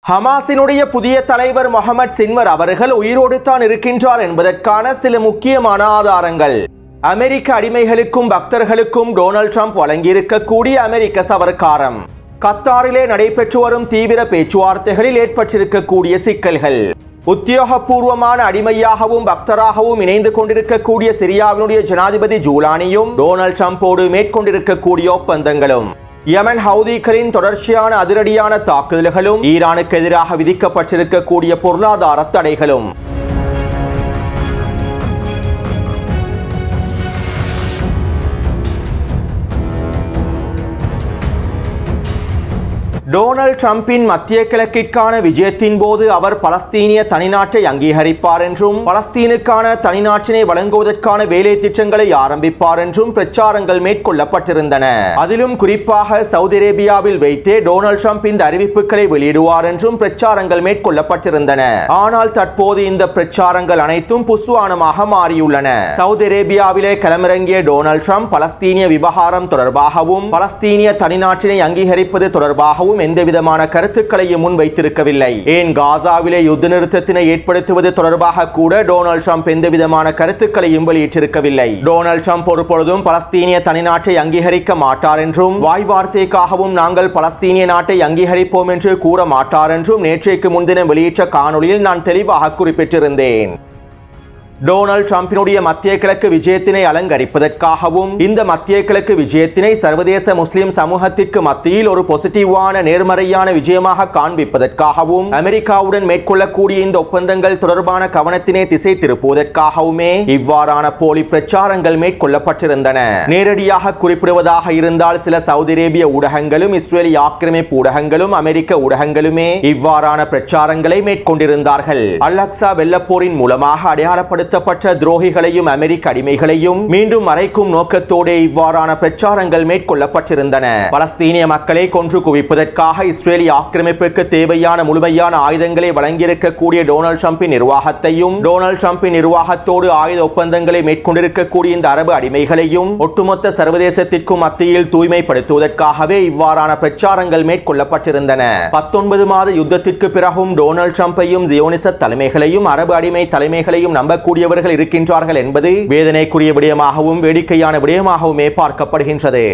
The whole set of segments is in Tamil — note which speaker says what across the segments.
Speaker 1: ஹமாஸினுடைய புதிய தலைவர் முகமது சின்வர் அவர்கள் உயிரோடு தான் இருக்கின்றார் என்பதற்கான சில முக்கியமான ஆதாரங்கள். அமெரிக்க அடிமைகளுக்கும் பக்தர்களுக்கும் டொனால்ட் ட்ரம்ப் வழங்கியிருக்கக்கூடிய அமெரிக்க சவர்க்காரம், கத்தாரிலே நடைபெற்று வரும் தீவிர பேச்சுவார்த்தைகளில் ஏற்பட்டிருக்கக்கூடிய சிக்கல்கள், உத்தியோகபூர்வமான அடிமையாகவும் பக்தராகவும் இணைந்து கொண்டிருக்கக்கூடிய சிரியாவினுடைய ஜனாதிபதி ஜூலானியும் டொனால்ட் ட்ரம்போடு மேற்கொண்டிருக்கக்கூடிய ஒப்பந்தங்களும், யமன் ஹவுதிகளின் தொடர்ச்சியான அதிரடியான தாக்குதல்களும், ஈரானுக்கு எதிராக விதிக்கப்பட்டிருக்கக்கூடிய பொருளாதார தடைகளும். டொனால்ட் ட்ரம்பின் மத்திய கிழக்கிற்கான விஜயத்தின் போது அவர் பலஸ்தீனிய தனிநாட்டை அங்கீகரிப்பார் என்றும் பலஸ்தீனுக்கான தனிநாட்டினை வழங்குவதற்கான வேலை திட்டங்களை ஆரம்பிப்பார் என்றும் பிரச்சாரங்கள் மேற்கொள்ளப்பட்டிருந்தன. அதிலும் குறிப்பாக சவுதி அரேபியாவில் வைத்தே டொனால்ட் ட்ரம்ப் இந்த அறிவிப்புகளை வெளியிடுவார் என்றும் பிரச்சாரங்கள் மேற்கொள்ளப்பட்டிருந்தன. ஆனால் தற்போது இந்த பிரச்சாரங்கள் அனைத்தும் புஸ்வானமாக மாறியுள்ளன. சவுதி அரேபியாவிலே களமிறங்கிய டொனால்ட் ட்ரம்ப் பலஸ்தீனிய விவகாரம் தொடர்பாகவும் பலஸ்தீனிய தனிநாட்டினை அங்கீகரிப்பது தொடர்பாகவும் எந்தவிதமான கருத்துக்களையும் முன்வைத்திருக்கவில்லை. ஏன் காசாவிலே யுத்த நிறுத்தத்தினை ஏற்படுத்துவது தொடர்பாக கூட டொனால்ட் ட்ரம்ப் எந்தவிதமான கருத்துக்களையும் வெளியிட்டிருக்கவில்லை. டொனால்ட் ட்ரம்ப் ஒருபொழுதும் பலஸ்தீனிய தனிநாட்டை அங்கீகரிக்க மாட்டார் என்றும் வாய் வார்த்தைக்காகவும் நாங்கள் பலஸ்தீனிய நாட்டை அங்கீகரிப்போம் என்று கூற மாட்டார் என்றும் நேற்றைக்கு முன்தினம் வெளியிட்ட காணொலியில் நான் தெளிவாக குறிப்பிட்டிருந்தேன். டொனால்ட் ட்ரம்பினுடைய மத்திய கிழக்கு விஜயத்தினை அலங்கரிப்பதற்காகவும் இந்த மத்திய கிழக்கு விஜயத்தினை சர்வதேச முஸ்லிம் சமூகத்திற்கு மத்தியில் ஒரு பாசிட்டிவான நேர்மறையான விஜயமாக காண்பிப்பதற்காகவும் அமெரிக்காவுடன் மேற்கொள்ளக்கூடிய இந்த ஒப்பந்தங்கள் தொடர்பான கவனத்தினை திசை திருப்புவதற்காகவுமே இவ்வாறான போலி பிரச்சாரங்கள் மேற்கொள்ளப்பட்டிருந்தன. நேரடியாக குறிப்பிடுவதாக இருந்தால் சில சவுதி அரேபிய ஊடகங்களும் இஸ்ரேலிய ஆக்கிரமிப்பு ஊடகங்களும் அமெரிக்க ஊடகங்களுமே இவ்வாறான பிரச்சாரங்களை மேற்கொண்டிருந்தார்கள். அல் அக்ஸா வெள்ளப்போரின் மூலமாக அடையாளப்படுத்த துரோகிகளையும் அமெரிக்க அடிமைகளையும் மீண்டும் மறைக்கும் நோக்கத்தோடு இவ்வாறான பிரச்சாரங்கள் மேற்கொள்ளப்பட்டிருந்தன. பலஸ்தீனிய மக்களை கொன்று குவிப்பதற்காக இஸ்ரேலிய ஆக்கிரமிப்புக்கு தேவையான முழுமையான ஆயுதங்களை வழங்கியிருக்கக்கூடிய டொனால்ட் ட்ரம்பின் நிர்வாகத்தையும் டொனால்ட் ட்ரம்பின் நிர்வாகத்தோடு ஆயுத ஒப்பந்தங்களை மேற்கொண்டிருக்கக்கூடிய இந்த அரபு அடிமைகளையும் ஒட்டுமொத்த சர்வதேசத்திற்கும் மத்தியில் தூய்மைப்படுத்துவதற்காகவே இவ்வாறான பிரச்சாரங்கள் மேற்கொள்ளப்பட்டிருந்தன. 19 மாத யுத்தத்திற்கு பிறகும் டொனால்ட் ட்ரம்பையும் ஜியோனிச தலைமைகளையும் அரபு அடிமை தலைமைகளையும் நம்பக்கூடிய இருக்கின்றார்கள் என்பது வேதனைக்குரிய விடயமாகவும் வேடிக்கையான விடயமாகவுமே பார்க்கப்படுகின்றது.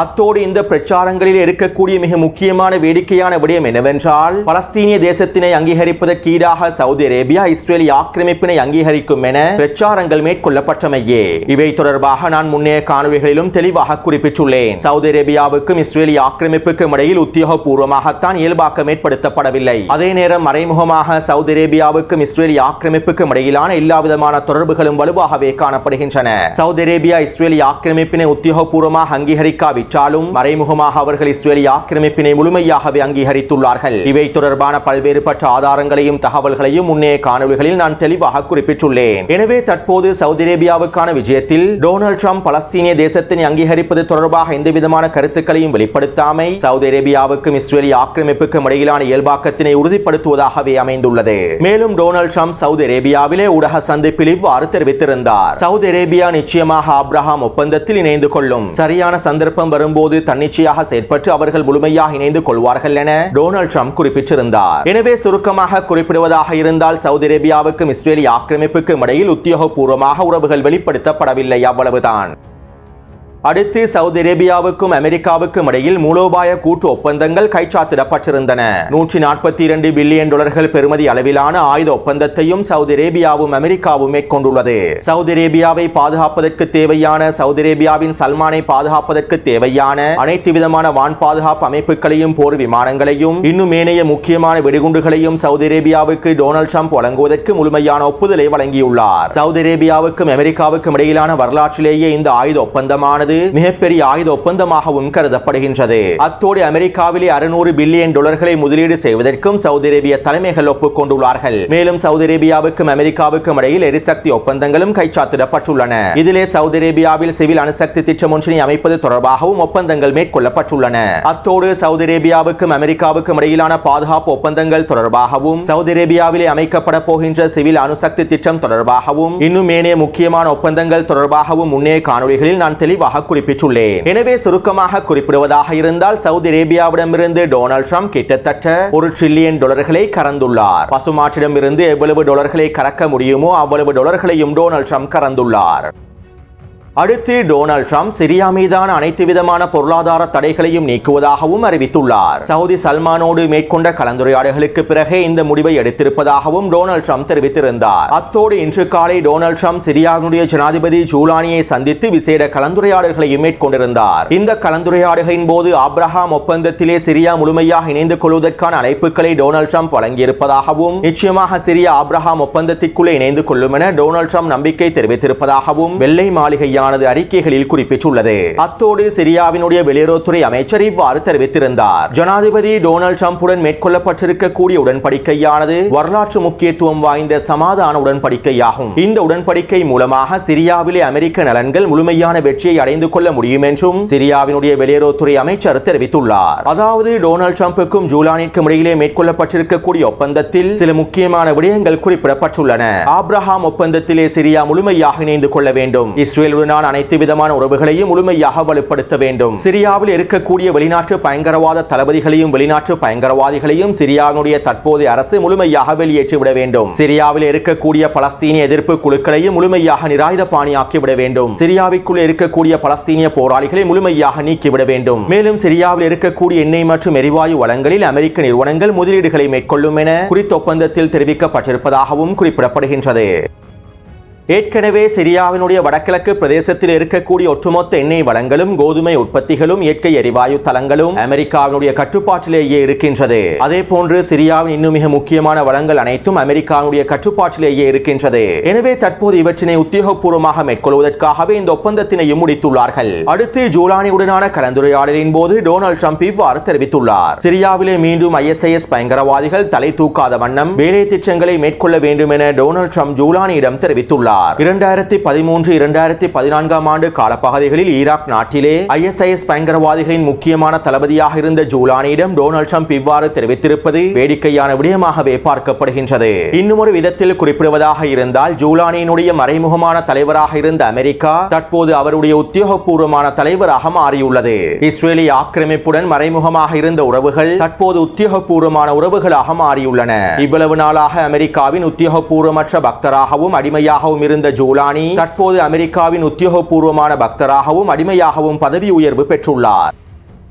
Speaker 1: அத்தோடு இந்த பிரச்சாரங்களில் இருக்கக்கூடிய மிக முக்கியமான வேடிக்கையான விடயம் என்னவென்றால், பலஸ்தீனிய தேசத்தினை அங்கீகரிப்பதற்கு ஈடாக சவுதி அரேபியா இஸ்ரேலிய ஆக்கிரமிப்பினை அங்கீகரிக்கும் என பிரச்சாரங்கள் மேற்கொள்ளப்பட்டமையே. இவை தொடர்பாக நான் முன்னைய காணொளிகளிலும் தெளிவாக குறிப்பிட்டுள்ளேன். சவுதி அரேபியாவுக்கும் இஸ்ரேலிய ஆக்கிரமிப்புக்கும் இடையில் உத்தியோகபூர்வமாகத்தான் இயல்பாக்கம் ஏற்படுத்தப்படவில்லை. அதே நேரம் மறைமுகமாக சவுதி அரேபியாவுக்கும் இஸ்ரேலிய ஆக்கிரமிப்புக்கும் இடையிலான எல்லாவிதமான தொடர்புகளும் வலுவாகவே காணப்படுகின்றன. சவுதி அரேபியா இஸ்ரேலிய ஆக்கிரமிப்பினை உத்தியோகபூர்வமாக அங்கீகரிக்க மறைமுகமாக அவர்கள் இஸ்ரேலிய ஆக்கிரமிப்பினை முழுமையாகவே அங்கீகரித்துள்ளார்கள். இவை தொடர்பான பல்வேறுபட்ட ஆதாரங்களையும் தகவல்களையும் முன்னே காணொளிகளில் நான் தெளிவாக குறிப்பிட்டுள்ளேன். எனவே தற்போது சவுதி அரேபியாவுக்கான விஜயத்தில் டொனால்ட் ட்ரம்ப் பலஸ்தீனிய தேசத்தினை அங்கீகரிப்பது தொடர்பாக எந்தவிதமான கருத்துக்களையும் வெளிப்படுத்தாமை சவுதி அரேபியாவுக்கும் இஸ்ரேலிய ஆக்கிரமிப்புக்கும் இடையிலான இயல்பாக்கத்தினை உறுதிப்படுத்துவதாகவே அமைந்துள்ளது. மேலும் டொனால்ட் ட்ரம்ப் சவுதி அரேபியாவிலே ஊடக சந்திப்பில் இவ்வாறு தெரிவித்திருந்தார். சவுதி அரேபியா நிச்சயமாக ஆப்ரஹாம் ஒப்பந்தத்தில் இணைந்து கொள்ளும். சரியான சந்தர்ப்பம் வரும்போது தன்னிச்சையாக செயற்பட்டு அவர்கள் முழுமையாக இணைந்து கொள்வார்கள் என டொனால்ட் ட்ரம்ப் குறிப்பிட்டிருந்தார். எனவே சுருக்கமாக குறிப்பிடுவதாக இருந்தால் சவுதி அரேபியாவுக்கும் இஸ்ரேலிய ஆக்கிரமிப்புக்கும் இடையில் உத்தியோகபூர்வமாக உறவுகள் வெளிப்படுத்தப்படவில்லை, அவ்வளவுதான். அடுத்து சவுதி அரேபியாவுக்கும் அமெரிக்காவுக்கும் இடையில் மூலோபாய கூட்டு ஒப்பந்தங்கள் கைச்சாத்திடப்பட்டிருந்தன. $142 பில்லியன் பெறுமதி அளவிலான ஆயுத ஒப்பந்தத்தையும் சவுதி அரேபியாவும் அமெரிக்காவும் மேற்கொண்டுள்ளது. சவுதி அரேபியாவை பாதுகாப்பதற்கு தேவையான, சவுதி அரேபியாவின் சல்மானை பாதுகாப்பதற்கு தேவையான அனைத்து விதமான வான் பாதுகாப்பு அமைப்புகளையும் போர் விமானங்களையும் இன்னும் ஏனைய முக்கியமான வெடிகுண்டுகளையும் சவுதி அரேபியாவுக்கு டொனால்ட் ட்ரம்ப் வழங்குவதற்கு முழுமையான ஒப்புதலை வழங்கியுள்ளார். சவுதி அரேபியாவுக்கும் அமெரிக்காவுக்கும் இடையிலான வரலாற்றிலேயே இந்த ஆயுத ஒப்பந்தமானது மிகப்பெரிய ஆயுத ஒப்பந்தமாகவும் கருதப்படுகின்றது. அத்தோடு அமெரிக்காவிலே $600 பில்லியன் முதலீடு செய்வதற்கும் சவுதி அரேபிய தலைமைகள் ஒப்புக்கொண்டுள்ளார்கள். மேலும் சவுதி அரேபியாவுக்கும் அமெரிக்காவுக்கும் இடையில் எரிசக்தி ஒப்பந்தங்களும் கைச்சாத்திடப்பட்டுள்ளன. இதிலே சவுதி அரேபியாவில் சிவில் அணுசக்தி திட்டம் ஒன்றினை அமைப்பது தொடர்பாகவும் ஒப்பந்தங்கள் மேற்கொள்ளப்பட்டுள்ளன. அத்தோடு சவுதி அரேபியாவுக்கும் அமெரிக்காவுக்கும் இடையிலான பாதுகாப்பு ஒப்பந்தங்கள் தொடர்பாகவும் சவுதி அரேபியாவிலே அமைக்கப்பட போகின்ற சிவில் அணுசக்தி திட்டம் தொடர்பாகவும் இன்னும் ஏனைய முக்கியமான ஒப்பந்தங்கள் தொடர்பாகவும் முன்னே காணொளிகளில் நான் தெளிவாக என்பதாக குறிப்பிட்டுள்ளேன். எனவே சுருக்கமாக குறிப்பிடுவதாக இருந்தால் சவுதி அரேபியாவிடமிருந்து டொனால்ட் ட்ரம்ப் கிட்டத்தட்ட $1 டிரில்லியன் கறந்துள்ளார். பசுமாற்றிடமிருந்து எவ்வளவு டாலர்களை கறக்க முடியுமோ அவ்வளவு டாலர்களையும் டொனால்ட் ட்ரம்ப் கறந்துள்ளார். அடுத்து டொனால்ட் ட்ரம்ப் சிரியா மீதான அனைத்து விதமான பொருளாதார தடைகளையும் நீக்குவதாகவும் அறிவித்துள்ளார். சவுதி சல்மானோடு மேற்கொண்ட கலந்துரையாடல்களுக்கு பிறகே இந்த முடிவை எடுத்திருப்பதாகவும் டொனால்ட் ட்ரம்ப் தெரிவித்திருந்தார். அத்தோடு இன்று காலை டொனால்ட் ட்ரம்ப் சிரியாவுடைய ஜனாதிபதி ஜூலானியை சந்தித்து விசேட கலந்துரையாடல்களையும் மேற்கொண்டிருந்தார். இந்த கலந்துரையாடல்களின் போது ஆப்ரஹாம் ஒப்பந்தத்திலே சிரியா முழுமையாக இணைந்து கொள்வதற்கான அழைப்புகளை டொனால்ட் ட்ரம்ப் வழங்கியிருப்பதாகவும் நிச்சயமாக சிரியா ஆப்ரஹாம் ஒப்பந்தத்திற்குள்ளே இணைந்து கொள்ளும் என டொனால்ட் ட்ரம்ப் நம்பிக்கை தெரிவித்திருப்பதாகவும் வெள்ளை மாளிகையான அறிக்கைகளில் குறிப்பிட்டுள்ளது. அத்தோடு சிரியாவினுடைய வெளியுறவுத்துறை அமைச்சர் இவ்வாறு தெரிவித்திருந்தார். ஜனாதிபதி டொனால்ட் ட்ரம்புடன் மேற்கொள்ளப்பட்டிருக்கக்கூடிய உடன்படிக்கையானது வரலாற்று முக்கியத்துவம் வாய்ந்த சமாதான உடன்படிக்கையாகும். இந்த உடன்படிக்கை மூலமாக சிரியாவிலே அமெரிக்க நலன்கள் முழுமையான வெற்றியை அடைந்து கொள்ள முடியும் என்றும் சிரியாவினுடைய வெளியுறவுத்துறை அமைச்சர் தெரிவித்துள்ளார். அதாவது டொனால்ட் ட்ரம்புக்கும் ஜூலானிற்கும் இடையிலே மேற்கொள்ளப்பட்டிருக்கக்கூடிய ஒப்பந்தத்தில் சில முக்கியமான விடயங்கள் குறிப்பிடப்பட்டுள்ளன. ஆப்ரஹாம் ஒப்பந்தத்திலே சிரியா முழுமையாக இணைந்து கொள்ள வேண்டும். இஸ்ரேலுடன் அனைத்து விதமான உறவுகளையும் முழுமையாக வலுப்படுத்த வேண்டும். சிரியாவில் இருக்கக்கூடிய வெளிநாட்டு பயங்கரவாத தளபதிகளையும் வெளிநாட்டு பயங்கரவாதிகளையும் சிரியாவுடைய தற்போதைய அரசு முழுமையாக வெளியேற்றிவிட வேண்டும். சிரியாவில் இருக்கக்கூடிய பலஸ்தீனிய எதிர்ப்பு குழுக்களையும் முழுமையாக நிராயுதபாணியாக்கிவிட வேண்டும். சிரியாவுக்குள் இருக்கக்கூடிய பலஸ்தீனிய போராளிகளை முழுமையாக நீக்கிவிட வேண்டும். மேலும் சிரியாவில் இருக்கக்கூடிய எண்ணெய் மற்றும் எரிவாயு வளங்களில் அமெரிக்க நிறுவனங்கள் முதலீடுகளை மேற்கொள்ளும் என குறித்த ஒப்பந்தத்தில் தெரிவிக்கப்பட்டிருப்பதாகவும் குறிப்பிடப்படுகின்றது. ஏற்கனவே சிரியாவினுடைய வடகிழக்கு பிரதேசத்தில் இருக்கக்கூடிய ஒட்டுமொத்த எண்ணெய் வளங்களும் கோதுமை உற்பத்திகளும் இயற்கை எரிவாயு தளங்களும் அமெரிக்காவினுடைய கட்டுப்பாட்டிலேயே இருக்கின்றது. அதே போன்று சிரியாவின் இன்னும் மிக முக்கியமான வளங்கள் அனைத்தும் அமெரிக்காவுடைய கட்டுப்பாட்டிலேயே இருக்கின்றது. எனவே தற்போது இவற்றினை உத்தியோகபூர்வமாக மேற்கொள்வதற்காகவே இந்த ஒப்பந்தத்தினையும் முடித்துள்ளார்கள். அடுத்து ஜூலானியுடனான கலந்துரையாடலின் போது டொனால்ட் ட்ரம்ப் இவ்வாறு தெரிவித்துள்ளார். சிரியாவிலே மீண்டும் ISIS பயங்கரவாதிகள் தலை தூக்காத வண்ணம் வேலை திட்டங்களை மேற்கொள்ள வேண்டும் என டொனால்ட் ட்ரம்ப் ஜூலானியிடம் தெரிவித்துள்ளார். 2013-2014 ஆண்டு காலப்பகுதிகளில் ஈராக் நாட்டிலே ISIS பயங்கரவாதிகளின் முக்கியமான தளபதியாக இருந்த ஜூலானியிடம் டொனால்ட் ட்ரம்ப் இவ்வாறு தெரிவித்திருப்பது வேடிக்கையான விடயமாகவே பார்க்கப்படுகின்றது. இன்னும் ஒரு விதத்தில் குறிப்பிடுவதாக இருந்தால் ஜூலானியினுடைய மறைமுகமான தலைவராக இருந்த அமெரிக்கா தற்போது அவருடைய உத்தியோகபூர்வமான தலைவராக மாறியுள்ளது. இஸ்ரேலிய ஆக்கிரமிப்புடன் மறைமுகமாக இருந்த உறவுகள் தற்போது உத்தியோகபூர்வமான உறவுகளாக மாறியுள்ளன. இவ்வளவு நாளாக அமெரிக்காவின் உத்தியோகபூர்வமற்ற பக்தராகவும் அடிமையாகவும் இருந்த ஜூலானி தற்போது அமெரிக்காவின் உத்தியோகபூர்வமான பக்தராகவும் அடிமையாகவும் பதவி உயர்வு பெற்றுள்ளார்.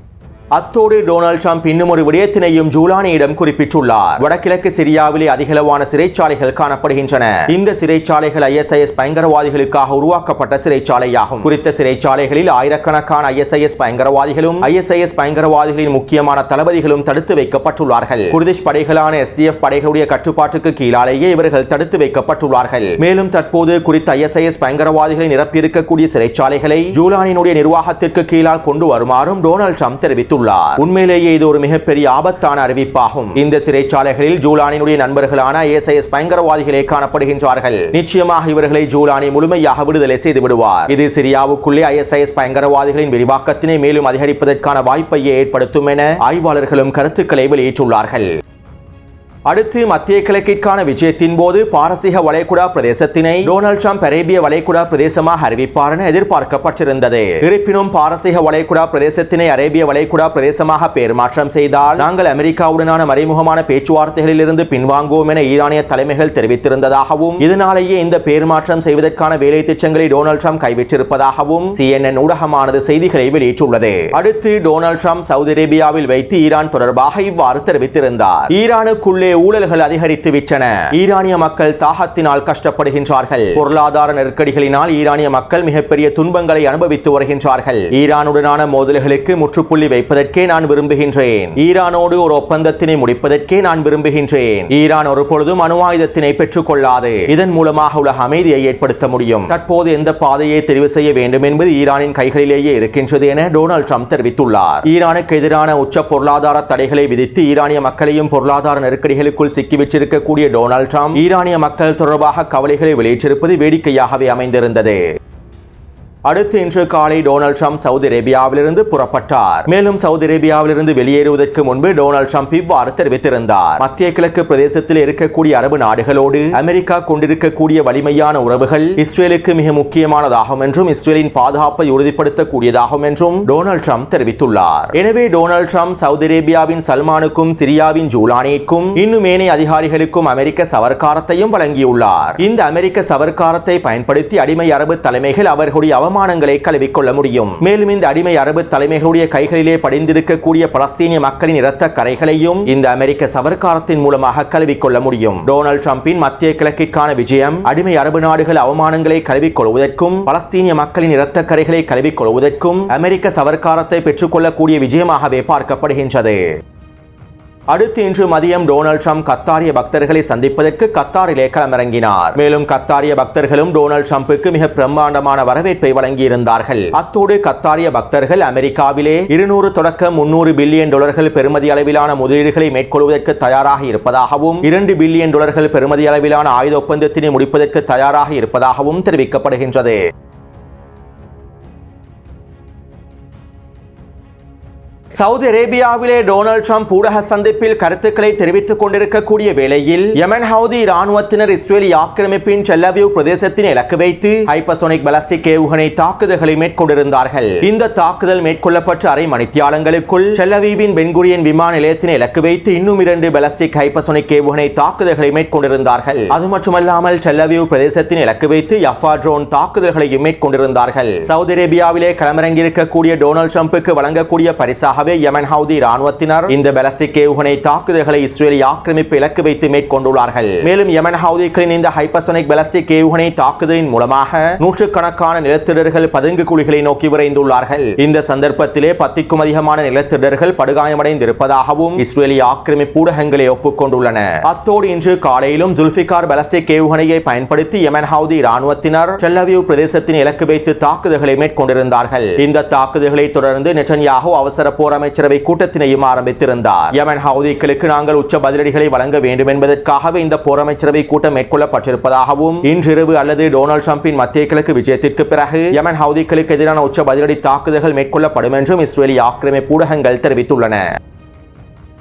Speaker 1: அத்தோடு டொனால்ட் ட்ரம்ப் இன்னும் ஒரு விடயத்தினையும் ஜூலானியிடம் குறிப்பிட்டுள்ளார். வடகிழக்கு சிரியாவிலே அதிகளவான சிறைச்சாலைகள் காணப்படுகின்றன. இந்த சிறைச்சாலைகள் ISIS பயங்கரவாதிகளுக்காக உருவாக்கப்பட்ட சிறைச்சாலையாகும். குறித்த சிறைச்சாலைகளில் ஆயிரக்கணக்கான ISIS பயங்கரவாதிகளும் ISIS பயங்கரவாதிகளின் முக்கியமான தளபதிகளும் தடுத்து வைக்கப்பட்டுள்ளார்கள். குர்திஷ் படைகளான SDF படைகளுடைய கட்டுப்பாட்டுக்கு கீழாலேயே இவர்கள் தடுத்து வைக்கப்பட்டுள்ளார்கள். மேலும் தற்போது குறித்த ISIS பயங்கரவாதிகளை நிரப்பியிருக்கக்கூடிய சிறைச்சாலைகளை ஜூலானியினுடைய நிர்வாகத்திற்கு கீழால் கொண்டு வருமாறும் டொனால்ட் ட்ரம்ப் தெரிவித்துள்ளார். உண்மையிலேயே இது ஒரு மிகப்பெரிய ஆபத்தான அறிவிப்பாகும். இந்த சிறைச்சாலைகளில் ஜூலானியினுடைய நண்பர்களான ISIS பயங்கரவாதிகளே காணப்படுகின்றார்கள். நிச்சயமாக இவர்களை ஜூலானி முழுமையாக விடுதலை செய்து விடுவார். இது சிரியாவுக்குள்ளே ISIS பயங்கரவாதிகளின் விரிவாக்கத்தினை மேலும் அதிகரிப்பதற்கான வாய்ப்பையே ஏற்படுத்தும் என ஆய்வாளர்களும் கருத்துக்களை வெளியிட்டுள்ளார்கள். அடுத்து மத்திய கிழக்கிற்கான விஜயத்தின் போது பாரசீக வளைகுடா பிரதேசத்தினை டொனால்ட் ட்ரம்ப் அரேபிய வளைகுடா பிரதேசமாக அறிவிப்பார் என எதிர்பார்க்கப்பட்டிருந்தது. இருப்பினும் பாரசீக வளைகுடா பிரதேசத்தினை அரேபிய வளைகுடா பிரதேசமாக பெயர் மாற்றம் செய்தால் நாங்கள் அமெரிக்காவுடனான மறைமுகமான பேச்சுவார்த்தைகளில் இருந்து பின்வாங்குவோம் என ஈரானிய தலைமைகள் தெரிவித்திருந்ததாகவும் இதனாலேயே இந்த பெயர் மாற்றம் செய்வதற்கான வேலை திட்டங்களை டொனால்ட் ட்ரம்ப் கைவிட்டிருப்பதாகவும் CNN ஊடகமானது செய்திகளை வெளியிட்டுள்ளது. அடுத்து டொனால்ட் ட்ரம்ப் சவுதி அரேபியாவில் வைத்து ஈரான் தொடர்பாக இவ்வாறு தெரிவித்திருந்தார். ஈரானுக்குள்ளே ஊழல்கள் அதிகரித்து விட்டன. ஈரானிய மக்கள் தாகத்தினால் கஷ்டப்படுகின்றார்கள். பொருளாதார நெருக்கடிகளினால் ஈரானிய மக்கள் மிகப்பெரிய துன்பங்களை அனுபவித்து வருகின்றார்கள். ஈரானுடனான மோதல்களுக்கு முற்றுப்புள்ளி வைப்பதற்கே நான் விரும்புகின்றேன். ஈரானோடு ஒரு ஒப்பந்தத்தினை முடிப்பதற்கே நான் விரும்புகின்றேன். ஈரான் ஒரு பொழுதும் அணு ஆயுதத்தினை பெற்றுக் கொள்ளாது. இதன் மூலமாக உலக அமைதியை ஏற்படுத்த முடியும். தற்போது எந்த பாதையை தெரிவு செய்ய வேண்டும் என்பது ஈரானின் கைகளிலேயே இருக்கின்றது என டொனால்ட் ட்ரம்ப் தெரிவித்துள்ளார். ஈரானுக்கு எதிரான உச்ச பொருளாதார தடைகளை விதித்து ஈரானிய மக்களையும் பொருளாதார நெருக்கடிகளுக்குள் சிக்கிவிட்டிருக்கக்கூடிய டொனால்ட் ட்ரம்ப் ஈரானிய மக்கள் தொடர்பாக கவலைகளை வெளியிட்டிருப்பது வேடிக்கையாகவே அமைந்திருந்தது. அடுத்து இன்று காலை டொனால்ட் ட்ரம்ப் சவுதி அரேபியாவிலிருந்து புறப்பட்டார். மேலும் சவுதி அரேபியாவிலிருந்து வெளியேறுவதற்கு முன்பு டொனால்ட் ட்ரம்ப் இவ்வாறு தெரிவித்திருந்தார். மத்திய கிழக்கு பிரதேசத்தில் இருக்கக்கூடிய அரபு நாடுகளோடு அமெரிக்கா கொண்டிருக்கக்கூடிய வலிமையான உறவுகள் இஸ்ரேலுக்கு மிக முக்கியமானதாகும் என்றும் இஸ்ரேலின் பாதுகாப்பை உறுதிப்படுத்தக்கூடியதாகும் என்றும் டொனால்ட் ட்ரம்ப் தெரிவித்துள்ளார். எனவே டொனால்ட் ட்ரம்ப் சவுதி அரேபியாவின் சல்மானுக்கும் சிரியாவின் ஜூலானிக்கும் இன்னும் ஏனைய அதிகாரிகளுக்கும் அமெரிக்க சவர்க்காரத்தையும் வழங்கியுள்ளார். இந்த அமெரிக்க சவர்க்காரத்தை பயன்படுத்தி அடிமை அரபு தலைமைகள் அவர்களுடைய அவமானங்களை கழுவிக்கொள்ள முடியும். மேலும் இந்த அடிமை அரபு தலைமைகளுடைய கைகளிலே படிந்திருக்கக்கூடிய பலஸ்தீனிய மக்களின் இரத்த கரைகளையும் இந்த அமெரிக்க சவர்க்காரத்தின் மூலமாக கழுவிக்கொள்ள முடியும். டொனால்ட் ட்ரம்பின் மத்திய கிழக்கிற்கான விஜயம் அடிமை அரபு நாடுகள் அவமானங்களை கழுவிக்கொள்வதற்கும் பலஸ்தீனிய மக்களின் இரத்த கரைகளை கழுவிக்கொள்வதற்கும் அமெரிக்க சவர்க்காரத்தை பெற்றுக்கொள்ளக்கூடிய விஜயமாகவே பார்க்கப்படுகின்றது. அடுத்து இன்று மதியம் டொனால்ட் ட்ரம்ப் கத்தாரிய பக்தர்களை சந்திப்பதற்கு கத்தாரிலே களமிறங்கினார். மேலும் கத்தாரிய பக்தர்களும் டொனால்ட் ட்ரம்புக்கு மிக பிரம்மாண்டமான வரவேற்பை வழங்கியிருந்தார்கள். அத்தோடு கத்தாரிய பக்தர்கள் அமெரிக்காவிலே 200 தொடக்கம் 300 பில்லியன் டாலர்கள் பெறுமதி அளவிலான முதலீடுகளை மேற்கொள்வதற்கு தயாராக இருப்பதாகவும் 2 பில்லியன் டாலர்கள் பெறுமதி அளவிலான ஆயுத ஒப்பந்தத்தினை முடிப்பதற்கு தயாராக இருப்பதாகவும் தெரிவிக்கப்படுகின்றது. சவுதி அரேபியாவிலே டொனால்ட் ட்ரம்ப் ஊடக சந்திப்பில் கருத்துக்களை தெரிவித்துக் கொண்டிருக்கக்கூடிய வேளையில் யெமன் ஹவுதி இராணுவத்தினர் இஸ்ரேலி ஆக்கிரமிப்பின் டெல் அவீவ் பிரதேசத்தினை இலக்கு வைத்து ஹைப்பர்சோனிக் பாலிஸ்டிக் ஏவுகணை தாக்குதல்களை மேற்கொண்டிருந்தார்கள். இந்த தாக்குதல் மேற்கொள்ளப்பட்ட அரை மணித்தியாலங்களுக்குள் டெல் அவீவின் பென் குரியன் விமான நிலையத்தினை இலக்கு வைத்து இன்னும் 2 பாலிஸ்டிக் ஹைப்பர்சோனிக் ஏவுகணை தாக்குதல்களை மேற்கொண்டிருந்தார்கள். அது மட்டுமல்லாமல் டெல் அவீவ் பிரதேசத்தினை இலக்கு வைத்து யஃபா ட்ரோன் தாக்குதல்களையும் மேற்கொண்டிருந்தார்கள். சவுதி அரேபியாவிலே களமிறங்கியிருக்கக்கூடிய டொனால்ட் ட்ரம்புக்கு வழங்கக்கூடிய பரிசாக யெமன் ஹவுதி இராணுவத்தினர் இந்த பாலிஸ்டிக் ஏவுகணை தாக்குதல்களை இஸ்ரேலி ஆக்கிரமிப்பு இலக்கு வைத்து மேற்கொண்டுள்ளார்கள். மேலும் யெமன் ஹவுதிகளின் இந்த ஹைப்பர்சோனிக் பாலிஸ்டிக் ஏவுகணை தாக்குதலின் மூலமாக நூற்றுக்கணக்கான நிலத்திடர்கள் பதுங்கு குழிகளை நோக்கி விரைந்துள்ளார்கள். இந்த சந்தர்ப்பத்திலே 10க்கும் அதிகமான நிலத்திடர்கள் படுகாயமடைந்திருப்பதாகவும் இஸ்ரேலி ஆக்கிரமிப்பு ஊடகங்களை ஒப்புக்கொண்டுள்ளன. அத்தோடு இன்று காலையிலும் ஜுல்ஃபிகார் பாலிஸ்டிக் ஏவுகணையை பயன்படுத்தி யெமன் ஹவுதி இராணுவத்தினர் டெல் அவீவ் பிரதேசத்தின் இலக்கு வைத்து தாக்குதல்களை மேற்கொண்டிருந்தார்கள். இந்த தாக்குதல்களை தொடர்ந்து நெட்டன்யாஹூ அவசர போர் அமைச்சரவை கூட்டத்தினையும் ஆரம்பித்திருந்தார். யெமன் ஹவுதிகளுக்கு நாங்கள் உச்ச பதிலடிகளை வழங்க வேண்டும் என்பதற்காகவே இந்த போர் அமைச்சரவை கூட்டம் மேற்கொள்ளப்பட்டிருப்பதாகவும் இன்றிரவு அல்லது டொனால்ட் ட்ரம்பின் மத்திய கிழக்கு விஜயத்திற்கு பிறகு யெமன் ஹவுதிகளுக்கு எதிரான உச்ச பதிலடி தாக்குதல்கள் மேற்கொள்ளப்படும் என்றும் இஸ்ரேலி ஆக்கிரமிப்பு ஊடகங்கள் தெரிவித்துள்ளன.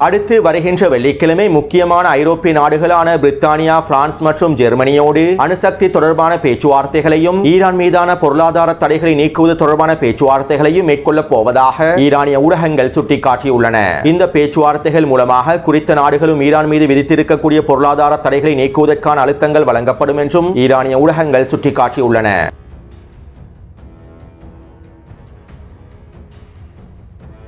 Speaker 1: அடுத்து வருகின்ற வெள்ளிக்கிழமை முக்கியமான ஐரோப்பிய நாடுகளான பிரித்தானியா, பிரான்ஸ் மற்றும் ஜெர்மனியோடு அணுசக்தி தொடர்பான பேச்சுவார்த்தைகளையும் ஈரான் மீதான பொருளாதார தடைகளை நீக்குவது தொடர்பான பேச்சுவார்த்தைகளையும் மேற்கொள்ளப் போவதாக ஈரானிய ஊடகங்கள் சுட்டிக்காட்டியுள்ளன. இந்த பேச்சுவார்த்தைகள் மூலமாக குறித்த நாடுகளும் ஈரான் மீது விதித்திருக்கக்கூடிய பொருளாதார தடைகளை நீக்குவதற்கான அழுத்தங்கள் வழங்கப்படும் என்றும் ஈரானிய ஊடகங்கள் சுட்டிக்காட்டியுள்ளன.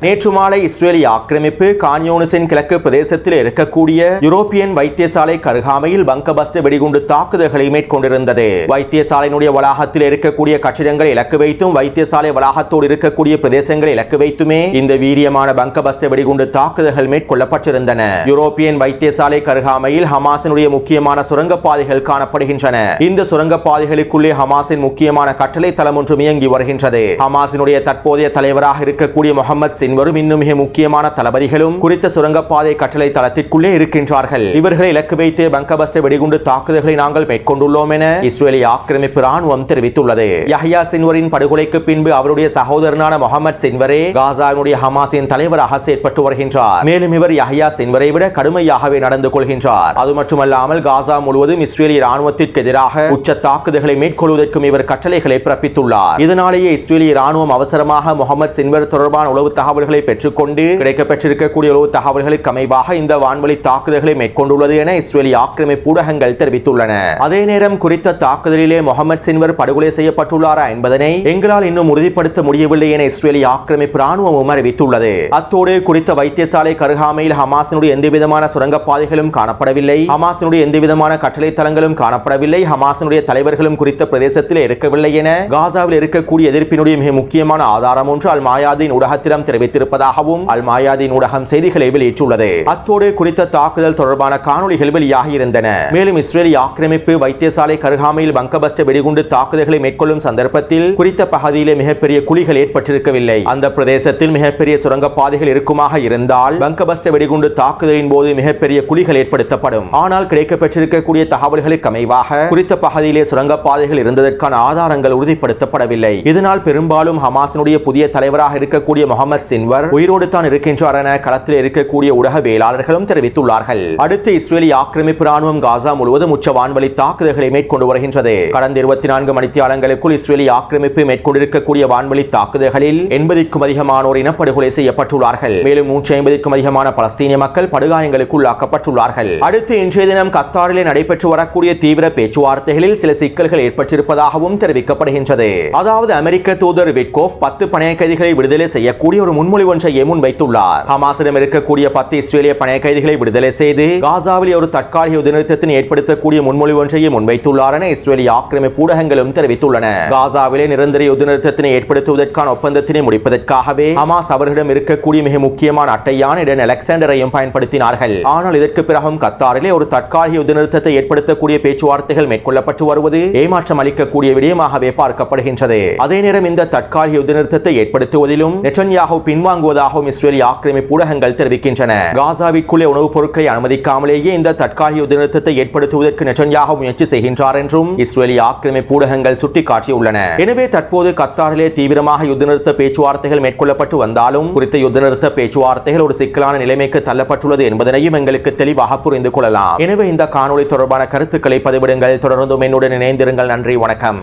Speaker 1: நேற்று மாலை இஸ்ரேலிய ஆக்கிரமிப்பு கான்யூனிஸின் கிழக்கு பிரதேசத்தில் இருக்கக்கூடிய யூரோப்பியன் வைத்தியசாலை கருகாமையில் பங்கபஸ்ட் வெடிகுண்டு தாக்குதல்களை மேற்கொண்டிருந்தது. வைத்தியசாலையினுடைய வளாகத்தில் இருக்கக்கூடிய கட்டிடங்களை இலக்கு வைத்தும் வைத்தியசாலை வளாகத்தோடு இருக்கக்கூடிய பிரதேசங்களை இலக்கு வைத்துமே இந்த வீரியமான பங்கபஸ்ட் வெடிகுண்டு தாக்குதல்கள் மேற்கொள்ளப்பட்டிருந்தன. யூரோப்பியன் வைத்தியசாலை கருகாமையில் ஹமாஸினுடைய முக்கியமான சுரங்கப்பாதைகள் காணப்படுகின்றன. இந்த சுரங்கப்பாதைகளுக்குள்ளே ஹமாஸின் முக்கியமான கட்டளை தளம் ஒன்று இயங்கி வருகின்றது. ஹமாஸினுடைய தற்போதைய தலைவராக இருக்கக்கூடிய முகமது வரும் இன்னும் மிக முக்கியமான தளபதிகளும் குறித்த சுரங்கப்பாதை கட்டளை தளத்திற்குள்ளே இருக்கின்றார்கள். இவர்களை இலக்கு வைத்து பங்கபஸ்ட் வெடிகுண்டு தாக்குதல்களை நாங்கள் மேற்கொண்டுள்ளோம் என இஸ்ரேலிய ஆக்கிரமிப்பு ராணுவம் தெரிவித்துள்ளது. யஹ்யா சின்வரின் படுகொலைக்கு பின்பு அவருடைய சகோதரனான முகமது சின்வரே காசாவுடைய ஹமாஸின் தலைவராக செயற்பட்டு வருகின்றார். மேலும் இவர் யஹ்யா சின்வரை விட கடுமையாகவே நடந்து கொள்கின்றார். அது மட்டுமல்லாமல் காசா முழுவதும் இஸ்ரேலிய ராணுவத்திற்கு எதிராக உச்ச தாக்குதல்களை மேற்கொள்வதற்கும் இவர் கட்டளைகளை பிறப்பித்துள்ளார். இதனாலேயே இஸ்ரேலிய ராணுவம் அவசரமாக முகமது சின்வர் தொடர்பான உளவு தகவல்களை பெற்றுக்கொண்டு கிடைக்கப்பெற்றிருக்கக்கூடிய உளவு தகவல்களுக்கு அமைவாக இந்த வான்வழி தாக்குதல்களை மேற்கொண்டுள்ளது என இஸ்ரேலிய ஆக்கிரமிப்பு ஊடகங்கள் தெரிவித்துள்ளன. அதே நேரம் குறித்த தாக்குதலிலே முகமது சின்வர் படுகொலை செய்யப்பட்டுள்ளாரா என்பதனை எங்களால் இன்னும் உறுதிப்படுத்த முடியவில்லை என இஸ்ரேலிய ஆக்கிரமிப்பு ராணுவமும் அறிவித்துள்ளது. அத்தோடு குறித்த வைத்தியசாலை கருகாமையில் ஹமாஸினுடைய எந்தவிதமான சுரங்கப்பாதைகளும் காணப்படவில்லை. ஹமாஸினுடைய எந்தவிதமான கட்டளை தளங்களும் காணப்படவில்லை. ஹமாஸினுடைய தலைவர்களும் குறித்த பிரதேசத்தில் இருக்கவில்லை என காசாவில் இருக்கக்கூடிய எதிர்ப்பினுடைய மிக முக்கியமான ஆதாரம் ஒன்று அல் மாயாதீன் ஊடகத்திடம் தெரிவித்தார். வைத்திருப்பதாகவும் அல் மாயாதீன் ஊடகம் செய்திகளை வெளியிட்டுள்ளது. அத்தோடு குறித்த தாக்குதல் தொடர்பான காணொளிகள் வெளியாகி இருந்தன. மேலும் இஸ்ரேலிய ஆக்கிரமிப்பு வைத்தியசாலை கருகாமையில் பங்கபஸ்ட வெடிகுண்டு தாக்குதல்களை மேற்கொள்ளும் சந்தர்ப்பத்தில் குறித்த பகுதியிலே மிகப்பெரிய குழிகள் ஏற்பட்டிருக்கவில்லை. அந்த பிரதேசத்தில் மிகப்பெரிய சுரங்கப்பாதைகள் இருக்குமாக இருந்தால் பங்கபஸ்ட வெடிகுண்டு தாக்குதலின் போது மிகப்பெரிய குழிகள் ஏற்படுத்தப்படும். ஆனால் கிடைக்கப்பெற்றிருக்கக்கூடிய தகவல்களுக்கு அமைவாக குறித்த பகுதியிலே சுரங்கப்பாதைகள் இருந்ததற்கான ஆதாரங்கள் உறுதிப்படுத்தப்படவில்லை. இதனால் பெரும்பாலும் ஹமாஸினுடைய புதிய தலைவராக இருக்கக்கூடிய முகமது சின்வர் உயிரோடு தான் இருக்கின்றார் என களத்தில் இருக்கக்கூடிய ஊடகவியலாளர்களும் தெரிவித்துள்ளார்கள். அடுத்து இஸ்ரேலிய ஆக்கிரமிப்பு ராணுவம் காசா முழுவதும் உச்ச வான்வழி தாக்குதல்களை மேற்கொண்டு வருகின்றது. கடந்த 24 மணித்தியாலங்களுக்குள் இஸ்ரேலிய ஆக்கிரமிப்பு மேற்கொண்டிருக்கக்கூடிய வான்வழி தாக்குதல்களில் 80க்கும் அதிகமானோர் இனப்படுகொலை செய்யப்பட்டுள்ளார்கள். மேலும் 150க்கும் அதிகமான பலஸ்தீனிய மக்கள் படுகாயங்களுக்கு உள்ளாக்கப்பட்டுள்ளார்கள். அடுத்து இன்றைய தினம் கத்தாரிலே நடைபெற்று வரக்கூடிய தீவிர பேச்சுவார்த்தைகளில் சில சிக்கல்கள் ஏற்பட்டிருப்பதாகவும் தெரிவிக்கப்படுகின்றது. அதாவது அமெரிக்க தூதர் விட்கோஃப் 10 பணைய கைதிகளை விடுதலை செய்யக்கூடிய ஒரு முன்மொழிவு ஒன்றை முன்வைத்துள்ளார். ஹமாஸிடம் இருக்கக்கூடிய 10 இஸ்ரேலிய பணைய கைதிகளை விடுதலை செய்து காசாவில் ஒரு தற்காலிக யுத்தநிறுத்தத்தை ஏற்படுத்தக்கூடிய முன்மொழிவு ஒன்றை முன்வைத்துள்ளார் என இஸ்ரேலிய ஆக்கிரமிப்பு ஊடகங்களும் தெரிவித்துள்ளன. காசாவிலே நிரந்தர யுத்தநிறுத்தத்தினை ஏற்படுத்துவதற்கான ஒப்பந்தத்தினை முடிப்பதற்காகவே ஹமாஸ் அவர்களிடம் இருக்கக்கூடிய மிக முக்கியமான அட்டையான இடன் அலெக்சாண்டரையும் பயன்படுத்தினார்கள். ஆனால் இதற்கு பிறகும் கத்தாரிலே ஒரு தற்காலிக யுத்தநிறுத்தத்தை ஏற்படுத்தக்கூடிய பேச்சுவார்த்தைகள் மேற்கொள்ளப்பட்டு வருவது ஏமாற்றம் அளிக்கக்கூடிய விடயமாகவே பார்க்கப்படுகின்றது. அதே நேரம் இந்த தற்காலிக யுத்தநிறுத்தத்தை ஏற்படுத்துவதிலும் நெட்டன்யாஹூ பின்வாங்குவதாகவும் இஸ்ரேலிய ஆக்கிரமிப்பு ஊடகங்கள் தெரிவிக்கின்றன. காசாவிற்குள்ளே உணவுப் பொருட்களை அனுமதிக்காமலேயே இந்த தற்காலிக யுத்தநிறுத்தத்தை ஏற்படுத்துவதற்கு நெட்டன்யாஹூ முயற்சி செய்கின்றார் என்றும் இஸ்ரேலிய ஆக்கிரமிப்பு ஊடகங்கள் சுட்டிக்காட்டியுள்ளன. எனவே தற்போது கத்தாரிலே தீவிரமாக யுத்தநிறுத்த பேச்சுவார்த்தைகள் மேற்கொள்ளப்பட்டு வந்தாலும் குறித்த யுத்தநிறுத்த பேச்சுவார்த்தைகள் ஒரு சிக்கலான நிலைமைக்கு தள்ளப்பட்டுள்ளது என்பதனையும் எங்களுக்கு தெளிவாக புரிந்து கொள்ளலாம். எனவே இந்த காணொளி தொடர்பான கருத்துக்களை பதிவிடுங்கள். தொடர்ந்தும் என்னுடன் இணைந்திருங்கள். நன்றி, வணக்கம்.